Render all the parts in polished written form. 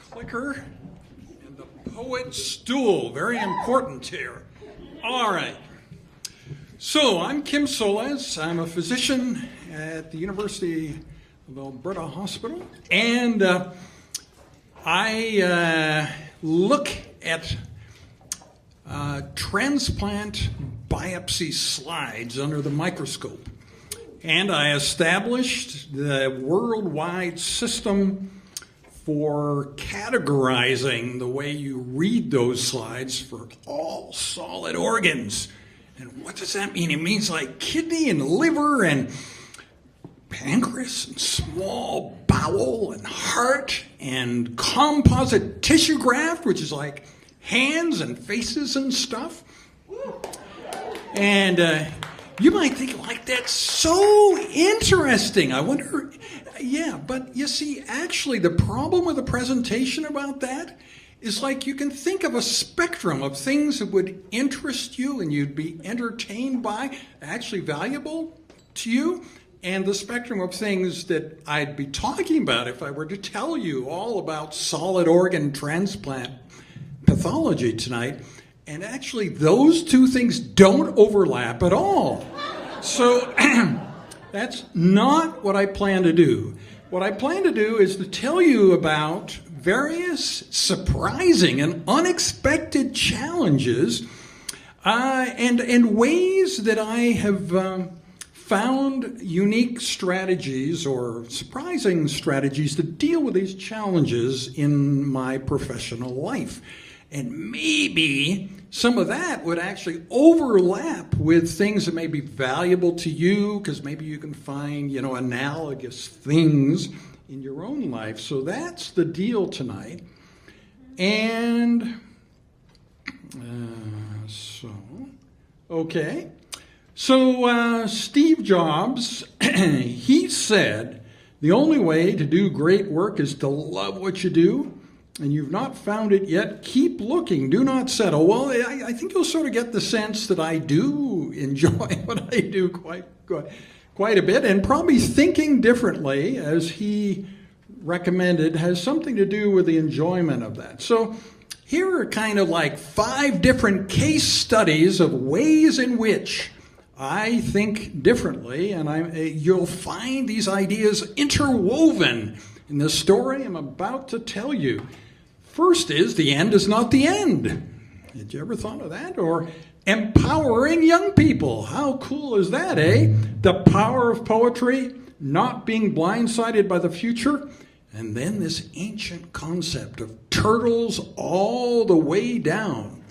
clicker and the poet stool. Very important here. All right. So I'm Kim Solez. I'm a physician at the University of Alberta Hospital. And I look at transplant biopsy slides under the microscope. And I established the worldwide system for categorizing the way you read those slides for all solid organs. And what does that mean? It means like kidney and liver and pancreas and small bowel and heart and composite tissue graft, which is like hands and faces and stuff. And you might think, like, that's so interesting. I wonder, yeah, but you see, actually, the problem with a presentation about that is like you can think of a spectrum of things that would interest you and you'd be entertained by, actually valuable to you, and the spectrum of things that I'd be talking about if I were to tell you all about solid organ transplant pathology tonight. And actually, those two things don't overlap at all. So that's not what I plan to do. What I plan to do is to tell you about various surprising and unexpected challenges and ways that I have found unique strategies or surprising strategies to deal with these challenges in my professional life. And maybe some of that would actually overlap with things that may be valuable to you, because maybe you can find, analogous things in your own life. So that's the deal tonight. And So Steve Jobs, he said, the only way to do great work is to love what you do. And you've not found it yet, keep looking, do not settle. Well, I think you'll sort of get the sense that I do enjoy what I do quite a bit, and probably thinking differently, as he recommended, has something to do with the enjoyment of that. So here are kind of like 5 different case studies of ways in which I think differently, and you'll find these ideas interwoven in the story I'm about to tell you. First is, the end is not the end. Had you ever thought of that? Or empowering young people. How cool is that, eh? The power of poetry, not being blindsided by the future. And then this ancient concept of turtles all the way down.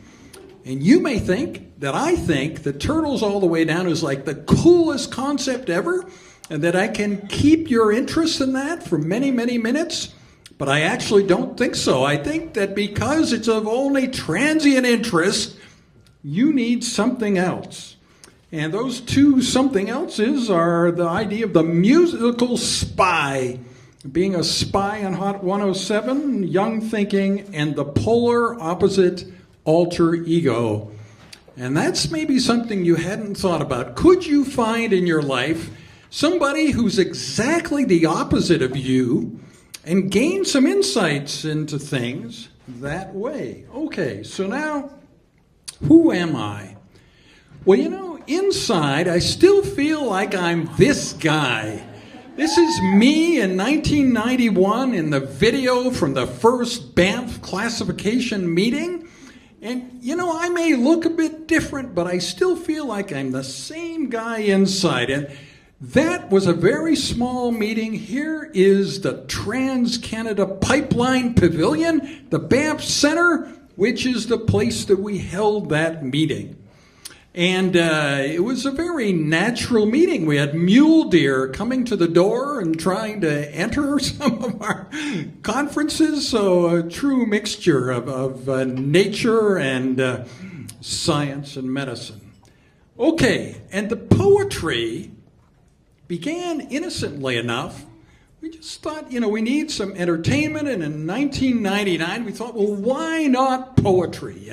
And you may think that I think that turtles all the way down is like the coolest concept ever, and that I can keep your interest in that for many, many minutes. But I actually don't think so. I think that because it's of only transient interest, you need something else. And those two something else's are the idea of the musical spy, being a spy on Hot 107, young thinking, and the polar opposite alter ego. And that's maybe something you hadn't thought about. Could you find in your life somebody who's exactly the opposite of you and gain some insights into things that way? Okay, so now, who am I? Well, inside, I still feel like I'm this guy. This is me in 1991 in the video from the first Banff classification meeting. And, I may look a bit different, but I still feel like I'm the same guy inside. And that was a very small meeting. Here is the Trans-Canada Pipeline Pavilion, the Banff Centre, which is the place that we held that meeting. And it was a very natural meeting. We had mule deer coming to the door and trying to enter some of our conferences. So a true mixture of nature and science and medicine. Okay, and the poetry began innocently enough. We just thought, we need some entertainment. And in 1999, we thought, well, why not poetry,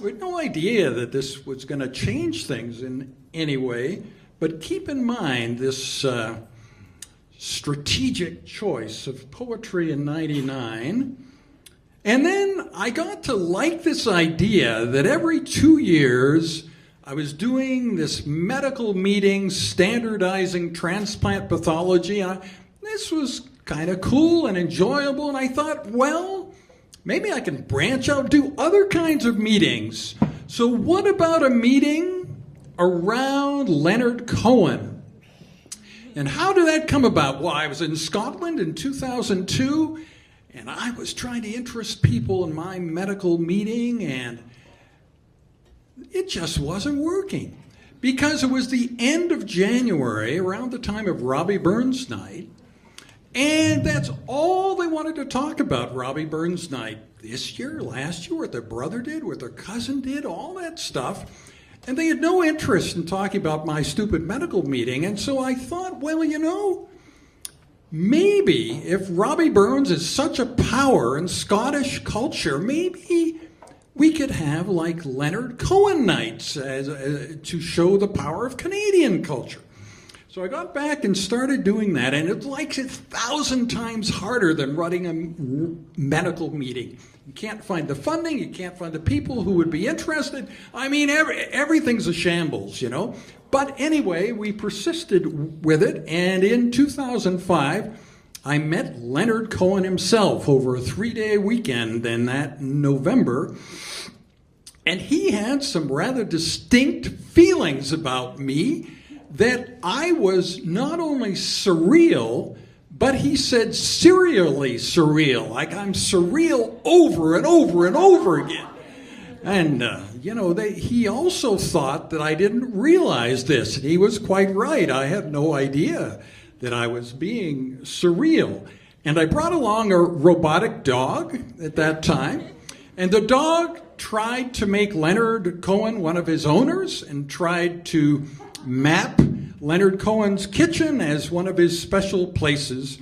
We had no idea that this was going to change things in any way. But keep in mind this strategic choice of poetry in 99 And then I got to like this idea that every 2 years I was doing this medical meeting standardizing transplant pathology. This was kind of cool and enjoyable, and I thought, well, maybe I can branch out, do other kinds of meetings. So what about a meeting around Leonard Cohen? And how did that come about? Well, I was in Scotland in 2002, and I was trying to interest people in my medical meeting, and it just wasn't working. Because it was the end of January, around the time of Robbie Burns' Night, and that's all they wanted to talk about, Robbie Burns' Night. This year, last year, what their brother did, what their cousin did, all that stuff. And they had no interest in talking about my stupid medical meeting. And so I thought, well, you know, maybe if Robbie Burns is such a power in Scottish culture, maybe we could have like Leonard Cohen nights to show the power of Canadian culture. So I got back and started doing that, and it's like 1,000 times harder than running a medical meeting. You can't find the funding, you can't find the people who would be interested. I mean, everything's a shambles, you know. But anyway, we persisted with it, and in 2005, I met Leonard Cohen himself over a 3-day weekend in that November, and he had some rather distinct feelings about me that I was not only surreal, but he said serially surreal, like I'm surreal over and over and over again. And, you know, he also thought that I didn't realize this, and he was quite right. I had no idea that I was being surreal. And I brought along a robotic dog at that time, and the dog tried to make Leonard Cohen one of his owners and tried to map Leonard Cohen's kitchen as one of his special places.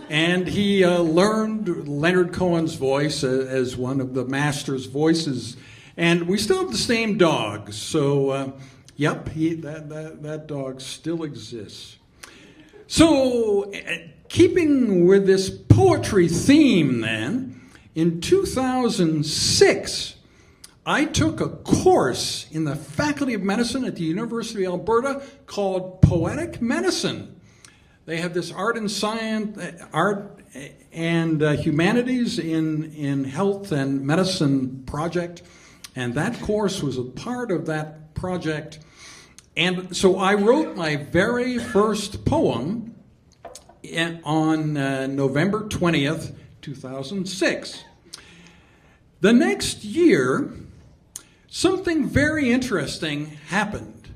And he learned Leonard Cohen's voice as one of the master's voices. And we still have the same dog. So, yep, that dog still exists. So, keeping with this poetry theme then, in 2006, I took a course in the Faculty of Medicine at the University of Alberta called Poetic Medicine. They have this art and science, art and humanities in health and medicine project, and that course was a part of that project. And so I wrote my very first poem on November 20th, 2006. The next year, something very interesting happened.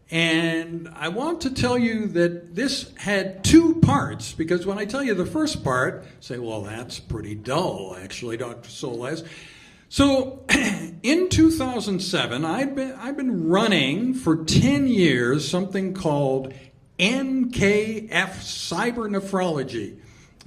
And I want to tell you that this had two parts, because when I tell you the first part, say, well, that's pretty dull, actually, Dr. Solez. So in 2007, I've been running for 10 years something called NKF cybernephrology.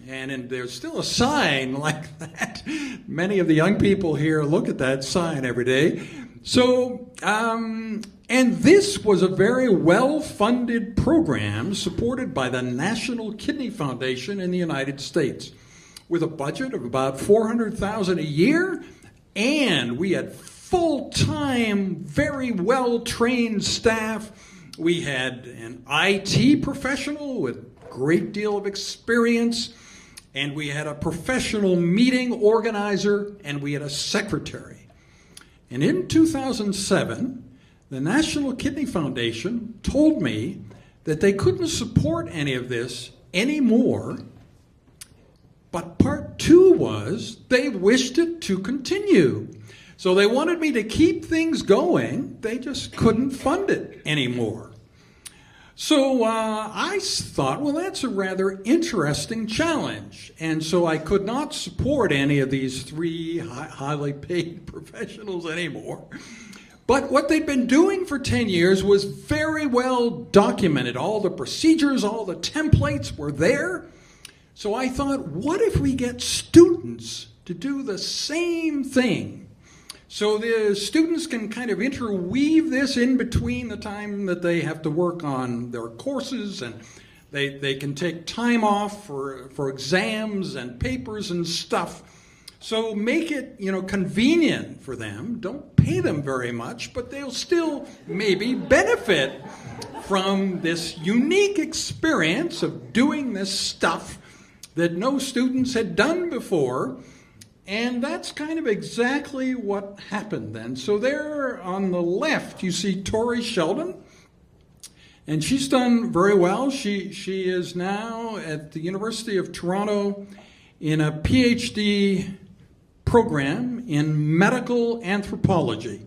And there's still a sign like that. Many of the young people here look at that sign every day. So, and this was a very well-funded program supported by the National Kidney Foundation in the United States, with a budget of about $400,000 a year, and we had full-time, very well-trained staff. We had an IT professional with a great deal of experience, and we had a professional meeting organizer, and we had a secretary. And in 2007, the National Kidney Foundation told me that they couldn't support any of this anymore, but part two was they wished it to continue. So they wanted me to keep things going, they just couldn't fund it anymore. So I thought, well, that's a rather interesting challenge. And so I could not support any of these three highly paid professionals anymore. But what they'd been doing for 10 years was very well documented. All the procedures, all the templates were there. So I thought, what if we get students to do the same thing? So the students can kind of interweave this in between the time that they have to work on their courses, and they can take time off for exams and papers and stuff. So make it, convenient for them. Don't pay them very much, but they'll still maybe benefit from this unique experience of doing this stuff that no students had done before. And that's kind of exactly what happened then. So there on the left, you see Tori Sheldon. And she's done very well. She is now at the University of Toronto in a PhD program in medical anthropology.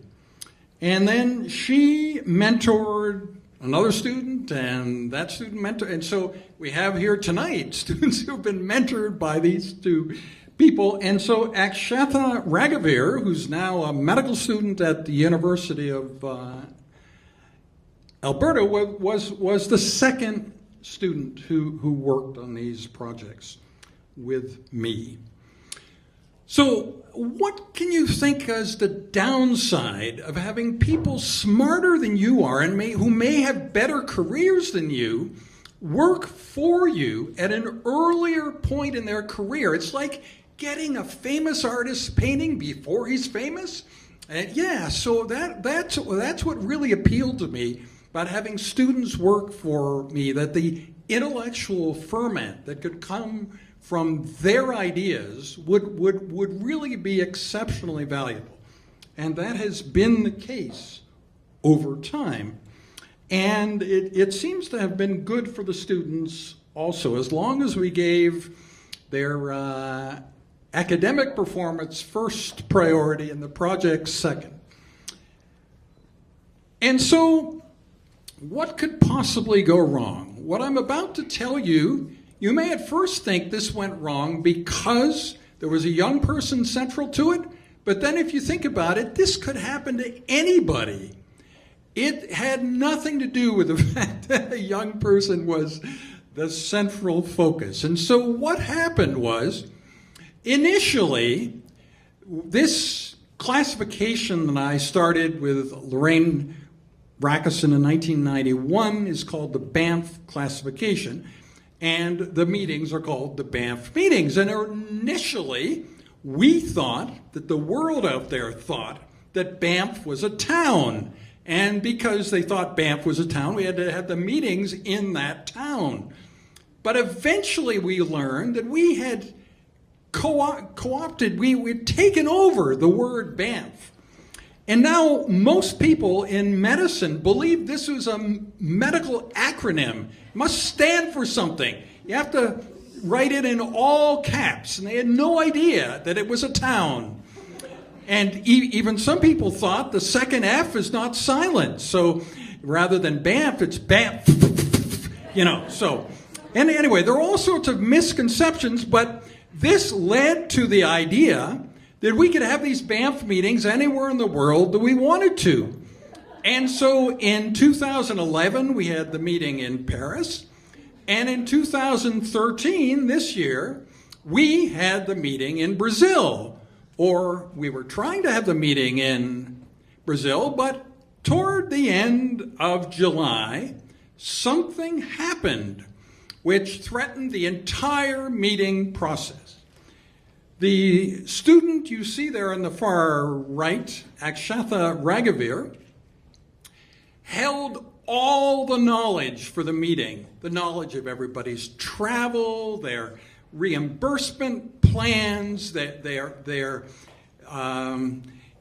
And then she mentored another student, and that student mentored. And so we have here tonight students who've been mentored by these two people. And so Akshatha Raghavir, who's now a medical student at the University of Alberta, was the second student who worked on these projects with me. So what can you think is the downside of having people smarter than you are and who may have better careers than you work for you at an earlier point in their career? It's like getting a famous artist painting before he's famous. So that's what really appealed to me about having students work for me, that the intellectual ferment that could come from their ideas would really be exceptionally valuable. And that has been the case over time. And it seems to have been good for the students also, as long as we gave their academic performance first priority and the project second. And so, what could possibly go wrong? What I'm about to tell you, you may at first think this went wrong because there was a young person central to it, but then if you think about it, this could happen to anybody. It had nothing to do with the fact that a young person was the central focus. And so what happened was, initially, this classification that I started with Lorraine Rackison in 1991 is called the Banff classification, and the meetings are called the Banff meetings. And initially, we thought that the world out there thought that Banff was a town. And because they thought Banff was a town, we had to have the meetings in that town. But eventually we learned that we had co-opted, we'd taken over the word Banff. And now most people in medicine believe this was a medical acronym. It must stand for something. You have to write it in all caps. And they had no idea that it was a town. And even some people thought the second F is not silent. So rather than Banff, it's Banff. So. And anyway, there are all sorts of misconceptions, but this led to the idea that we could have these Banff meetings anywhere in the world that we wanted to. And so in 2011, we had the meeting in Paris. And in 2013, this year, we had the meeting in Brazil. Or we were trying to have the meeting in Brazil, but toward the end of July, something happened which threatened the entire meeting process. The student you see there on the far right, Akshatha Raghavir, held all the knowledge for the meeting, the knowledge of everybody's travel, their reimbursement plans, their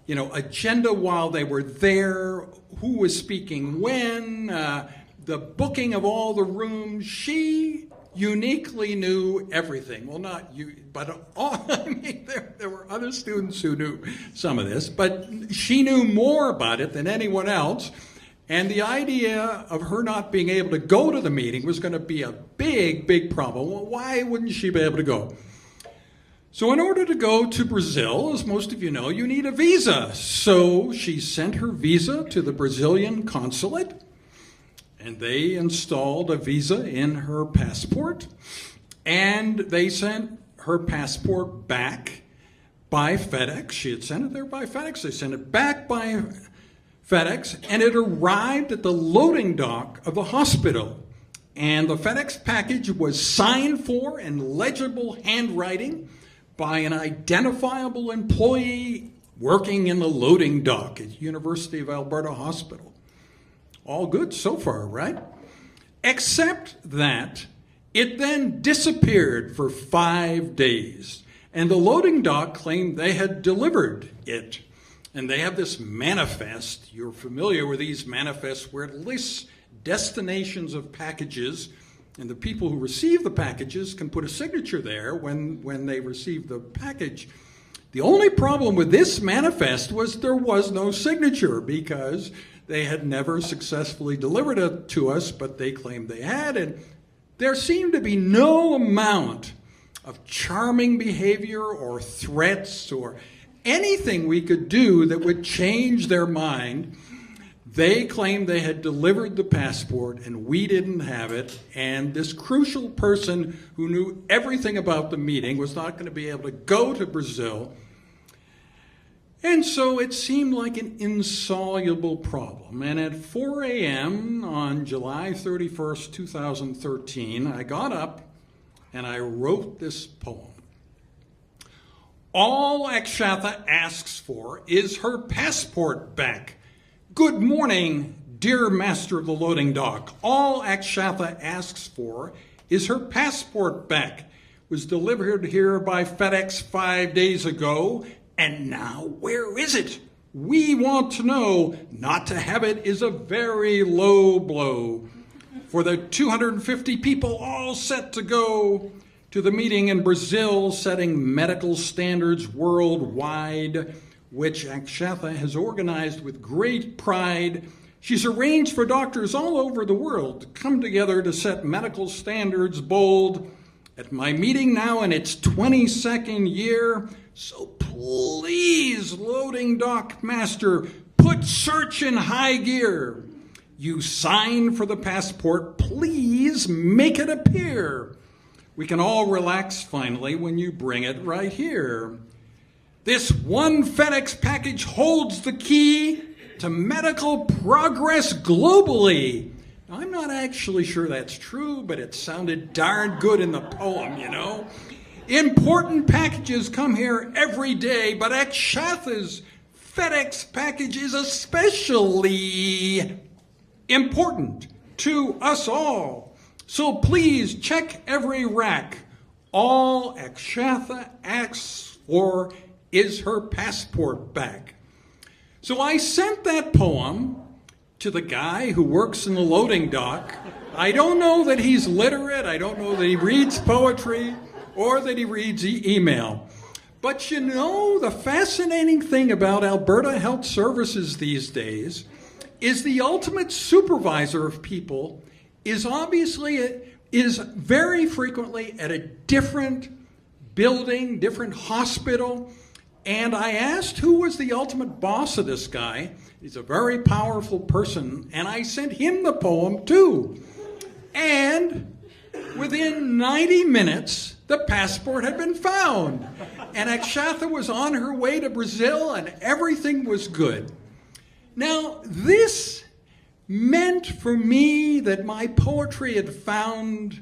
agenda while they were there, who was speaking when, the booking of all the rooms. She uniquely knew everything. Well, not you, but there were other students who knew some of this, but she knew more about it than anyone else. And the idea of her not being able to go to the meeting was going to be a big, big problem. Well, why wouldn't she be able to go? So in order to go to Brazil, as most of you know, you need a visa. So she sent her visa to the Brazilian consulate, and they installed a visa in her passport, and they sent her passport back by FedEx. She had sent it there by FedEx. They sent it back by FedEx, and it arrived at the loading dock of the hospital. And the FedEx package was signed for in legible handwriting by an identifiable employee working in the loading dock at University of Alberta Hospital. All good so far, right? Except that it then disappeared for 5 days, and the loading dock claimed they had delivered it. And they have this manifest. You're familiar with these manifests where it lists destinations of packages, and the people who receive the packages can put a signature there when they receive the package. The only problem with this manifest was there was no signature, because they had never successfully delivered it to us, but they claimed they had. And there seemed to be no amount of charming behavior or threats or anything we could do that would change their mind. They claimed they had delivered the passport and we didn't have it, and this crucial person who knew everything about the meeting was not going to be able to go to Brazil. And so it seemed like an insoluble problem. And at 4 a.m. on July 31st, 2013, I got up and I wrote this poem. All Akshatha asks for is her passport back. Good morning, dear master of the loading dock. All Akshatha asks for is her passport back. Was delivered here by FedEx 5 days ago, and now where is it? We want to know. Not to have it is a very low blow. For the 250 people all set to go to the meeting in Brazil, setting medical standards worldwide, which Akshatha has organized with great pride. She's arranged for doctors all over the world to come together to set medical standards bold. At my meeting now in its 22nd year, so please, loading dock master, put search in high gear. You sign for the passport, please make it appear. We can all relax finally when you bring it right here. This one FedEx package holds the key to medical progress globally. Now, I'm not actually sure that's true, but it sounded darn good in the poem, you know. Important packages come here every day, but Akshatha's FedEx package is especially important to us all. So please check every rack. All Akshatha asks for is her passport back. So I sent that poem to the guy who works in the loading dock. I don't know that he's literate. I don't know that he reads poetry or that he reads email. But you know, the fascinating thing about Alberta Health Services these days is the ultimate supervisor of people is very frequently at a different building, different hospital. And I asked who was the ultimate boss of this guy. He's a very powerful person, and I sent him the poem too. And within 90 minutes, the passport had been found. And Akshatha was on her way to Brazil, and everything was good. Now, this meant for me that my poetry I'd found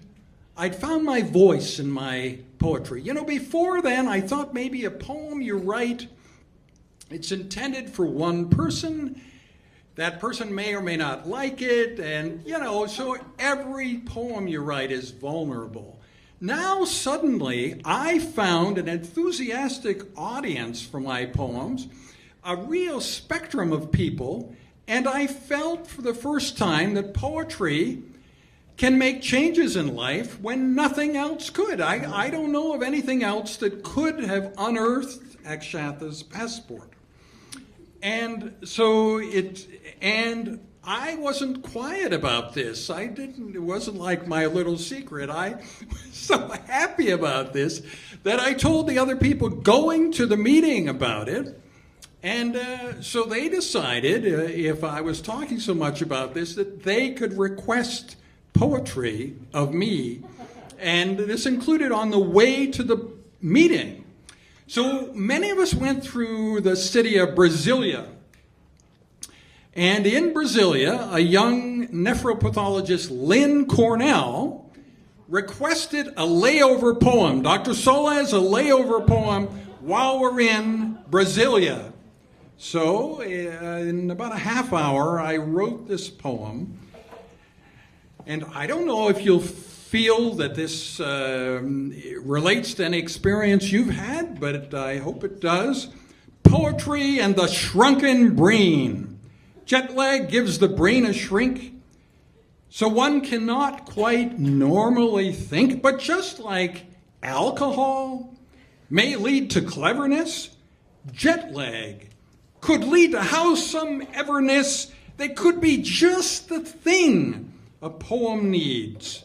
my voice in my poetry. You know, before then, I thought maybe a poem you write, it's intended for one person. That person may or may not like it, and, you know, so every poem you write is vulnerable. Now, suddenly, I found an enthusiastic audience for my poems, a real spectrum of people, and I felt for the first time that poetry can make changes in life when nothing else could. I don't know of anything else that could have unearthed Akshatha's passport. And so I wasn't quiet about this. It wasn't like my little secret. I was so happy about this that I told the other people going to the meeting about it. And so they decided, if I was talking so much about this, that they could request poetry of me. And this included on the way to the meeting. So many of us went through the city of Brasilia. And in Brasilia, a young nephropathologist, Lynn Cornell, requested a layover poem. Dr. Solez, a layover poem while we're in Brasilia. So in about a half hour, I wrote this poem. And I don't know if you'll feel that this relates to any experience you've had, but I hope it does. Poetry and the shrunken brain. Jet lag gives the brain a shrink, so one cannot quite normally think. But just like alcohol may lead to cleverness, jet lag could lead to howsomeverness that could be just the thing a poem needs.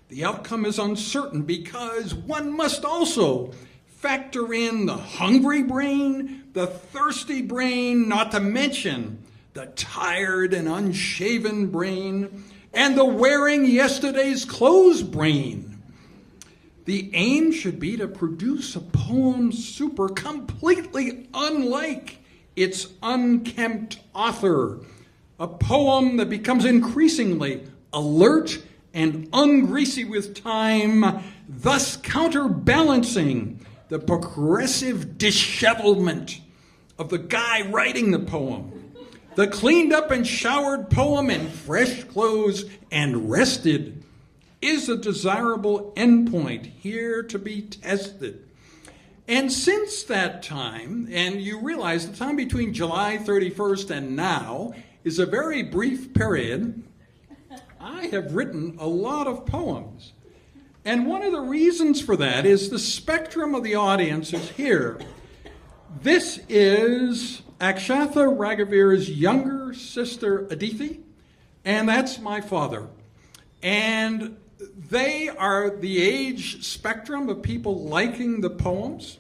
The outcome is uncertain because one must also factor in the hungry brain, the thirsty brain, not to mention the tired and unshaven brain, and the wearing yesterday's clothes brain. The aim should be to produce a poem super completely unlike its unkempt author, a poem that becomes increasingly alert and ungreasy with time, thus counterbalancing the progressive dishevelment of the guy writing the poem. The cleaned up and showered poem in fresh clothes and rested is a desirable endpoint here to be tested. And since that time, and you realize the time between July 31st and now is a very brief period, I have written a lot of poems. And one of the reasons for that is the spectrum of the audience is here. This is Akshatha Raghavir's younger sister, Aditi, and that's my father. And they are the age spectrum of people liking the poems.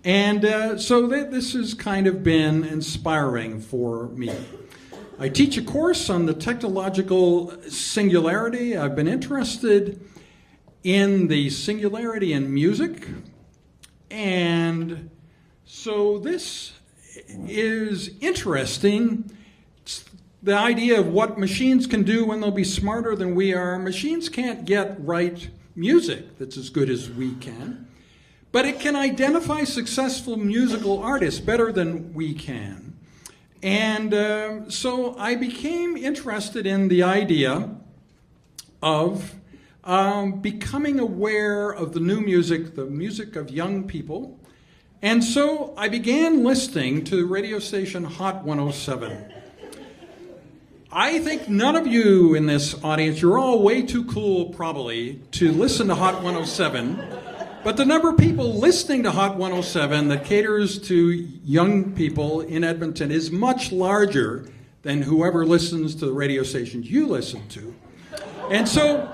And so this has kind of been inspiring for me. I teach a course on the technological singularity. I've been interested in the singularity in music. And so this is interesting. It's the idea of what machines can do when they'll be smarter than we are. Machines can't write music that's as good as we can, but it can identify successful musical artists better than we can. And so I became interested in the idea of becoming aware of the new music, the music of young people. And so I began listening to the radio station Hot 107. I think none of you in this audience, you're all way too cool probably to listen to Hot 107. But the number of people listening to Hot 107 that caters to young people in Edmonton is much larger than whoever listens to the radio stations you listen to. And so,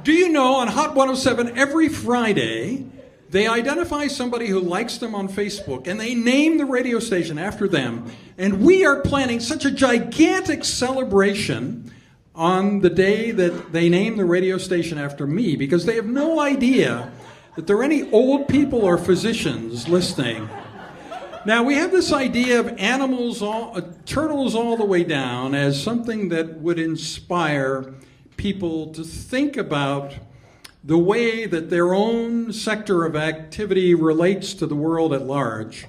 do you know, on Hot 107, every Friday, they identify somebody who likes them on Facebook, and they name the radio station after them. And we are planning such a gigantic celebration on the day that they name the radio station after me, because they have no idea that there are any old people or physicians listening. Now, we have this idea of animals, turtles all the way down, as something that would inspire people to think about the way that their own sector of activity relates to the world at large.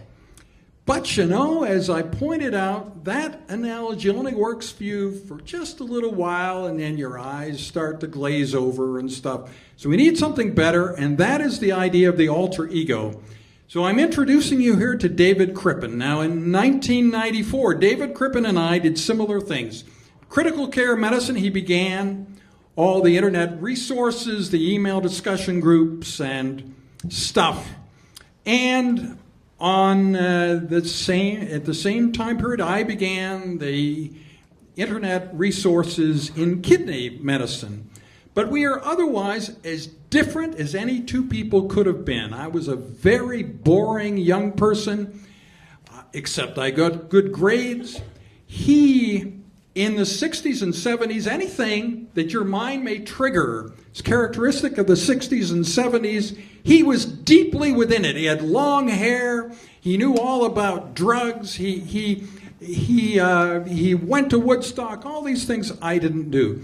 But, you know, as I pointed out, that analogy only works for you for just a little while, and then your eyes start to glaze over and stuff. So we need something better, and that is the idea of the alter ego. So I'm introducing you here to David Crippen. Now, in 1994, David Crippen and I did similar things. Critical care medicine, he began all the internet resources, the email discussion groups, and stuff. And at the same time period, I began the internet resources in kidney medicine. But we are otherwise as different as any two people could have been. I was a very boring young person, except I got good grades. He, in the 60s and 70s, anything that your mind may trigger is characteristic of the 60s and 70s. He was deeply within it. He had long hair. He knew all about drugs. He went to Woodstock. All these things I didn't do.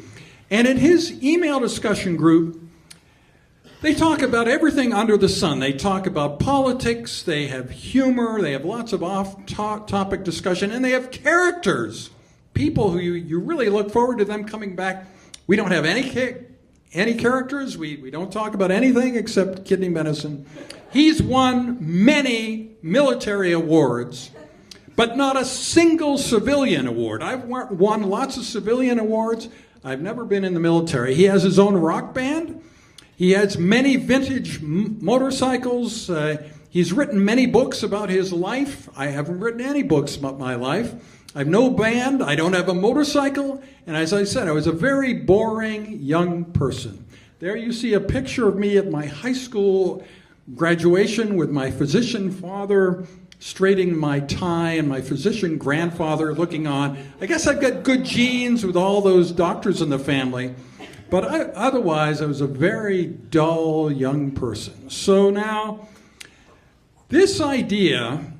And in his email discussion group, They talk about everything under the sun. They talk about politics, they have humor, they have lots of off-topic discussion, and they have characters. People who you really look forward to them coming back. We don't have any characters. We don't talk about anything except kidney medicine. He's won many military awards, but not a single civilian award. I've won lots of civilian awards. I've never been in the military. He has his own rock band. He has many vintage motorcycles. He's written many books about his life. I haven't written any books about my life. I have no band. I don't have a motorcycle. And as I said, I was a very boring young person. There you see a picture of me at my high school graduation with my physician father straightening my tie and my physician grandfather looking on. I guess I've got good genes with all those doctors in the family. But otherwise, I was a very dull young person. So now, this idea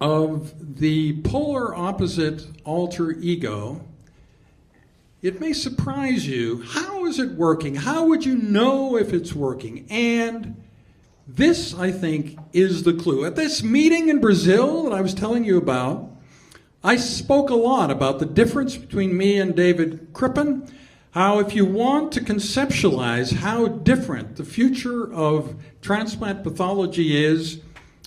of the polar opposite alter ego, it may surprise you. How is it working? How would you know if it's working? And this, I think, is the clue. At this meeting in Brazil that I was telling you about, I spoke a lot about the difference between me and David Crippen. How if you want to conceptualize how different the future of transplant pathology is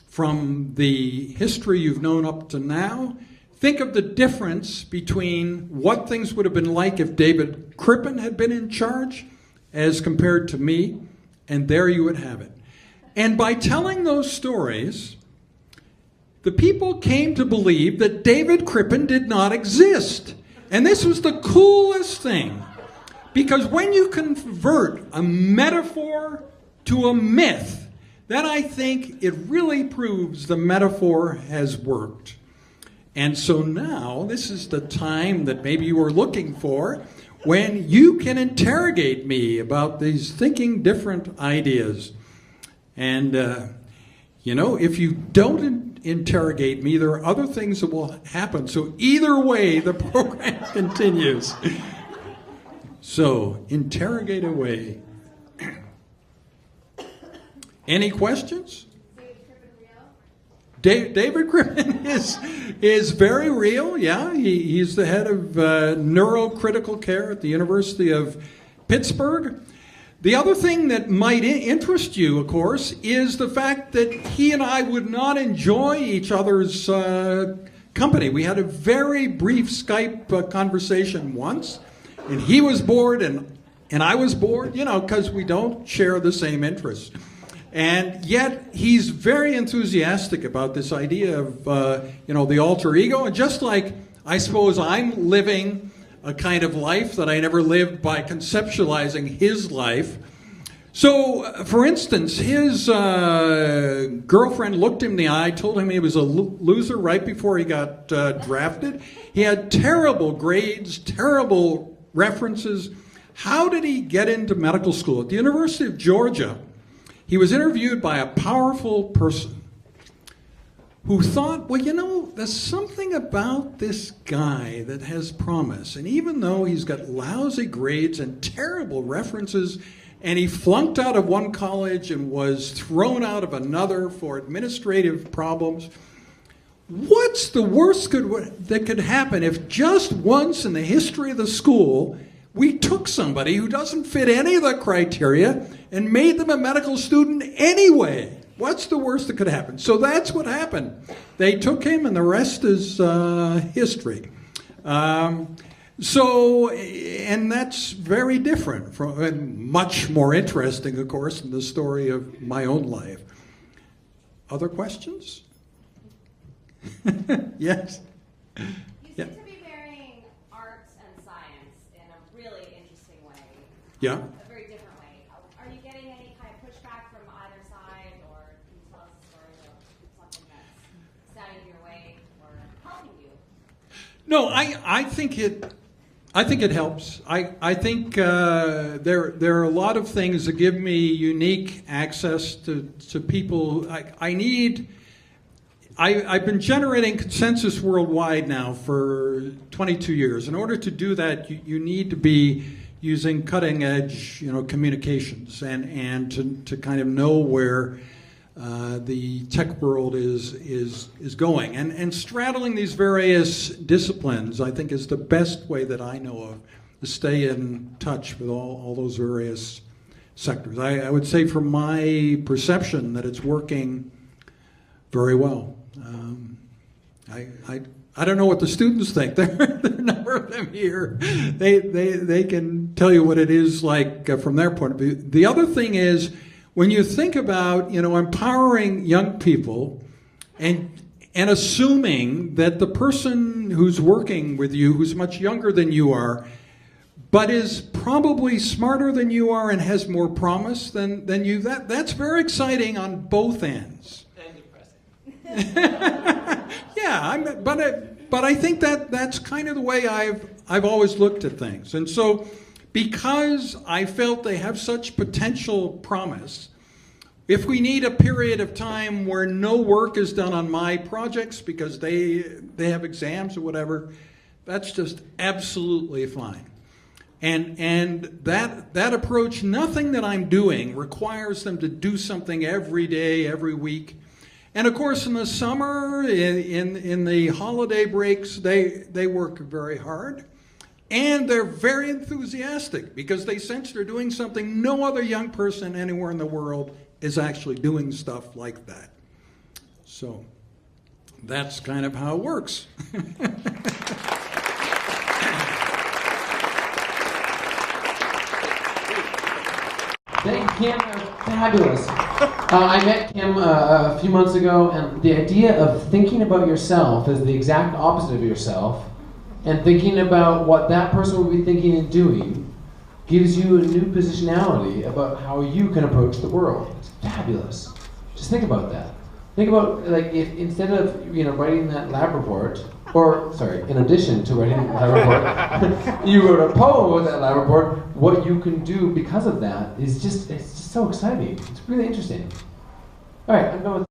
from the history you've known up to now, think of the difference between what things would have been like if David Crippen had been in charge as compared to me, and there you would have it. And by telling those stories, the people came to believe that David Crippen did not exist. And this was the coolest thing. Because when you convert a metaphor to a myth, then I think it really proves the metaphor has worked. And so now, this is the time that maybe you were looking for, when you can interrogate me about these thinking different ideas. And, if you don't interrogate me, there are other things that will happen. So either way, the program continues. So, interrogate away. Any questions? David Crippen is very real, yeah. He's the head of neurocritical care at the University of Pittsburgh. The other thing that might interest you, of course, is the fact that he and I would not enjoy each other's company. We had a very brief Skype conversation once. And he was bored and I was bored, because we don't share the same interests. And yet he's very enthusiastic about this idea of, the alter ego. And just like I suppose I'm living a kind of life that I never lived by conceptualizing his life. So, for instance, his girlfriend looked him in the eye, told him he was a loser right before he got drafted. He had terrible grades, terrible references. How did he get into medical school? At the University of Georgia, he was interviewed by a powerful person who thought, there's something about this guy that has promise. And even though he's got lousy grades and terrible references, and he flunked out of one college and was thrown out of another for administrative problems, what's the worst that could happen if just once in the history of the school we took somebody who doesn't fit any of the criteria and made them a medical student anyway? What's the worst that could happen? So that's what happened. They took him, and the rest is history. And that's very different, and much more interesting, of course, than the story of my own life. Other questions? Yes? You seem to be marrying art and science in a really interesting way. Yeah. A very different way. Are you getting any kind of pushback from either side, or can you tell us a story of something that's standing in your way or helping you? No, I think it helps. I think there are a lot of things that give me unique access to people. I've been generating consensus worldwide now for 22 years. In order to do that, you need to be using cutting edge, communications and to kind of know where the tech world is going. And straddling these various disciplines, I think, is the best way that I know of to stay in touch with all those various sectors. I would say from my perception that it's working very well. I don't know what the students think. There are a number of them here. They can tell you what it is like from their point of view. The other thing is, when you think about, empowering young people and assuming that the person who's working with you, who's much younger than you are, but is probably smarter than you are and has more promise than you, that's very exciting on both ends. And depressing. Yeah, but I think that's kind of the way I've always looked at things. And so, because I felt they have such potential promise, if we need a period of time where no work is done on my projects because they have exams or whatever, that's just absolutely fine. And that approach, nothing that I'm doing requires them to do something every day, every week. And of course, in the summer, in the holiday breaks, they work very hard. And they're very enthusiastic because they sense they're doing something no other young person anywhere in the world is actually doing stuff like that. So that's kind of how it works. Thank you, Kim. Fabulous. I met Kim a few months ago, and the idea of thinking about yourself as the exact opposite of yourself and thinking about what that person would be thinking and doing gives you a new positionality about how you can approach the world. It's fabulous. Just think about that. Think about, like, if instead of writing that lab report, or sorry, in addition to writing the lab report, you wrote a poem with that lab report, what you can do because of that is just, it's just so exciting. It's really interesting. All right, I'm going with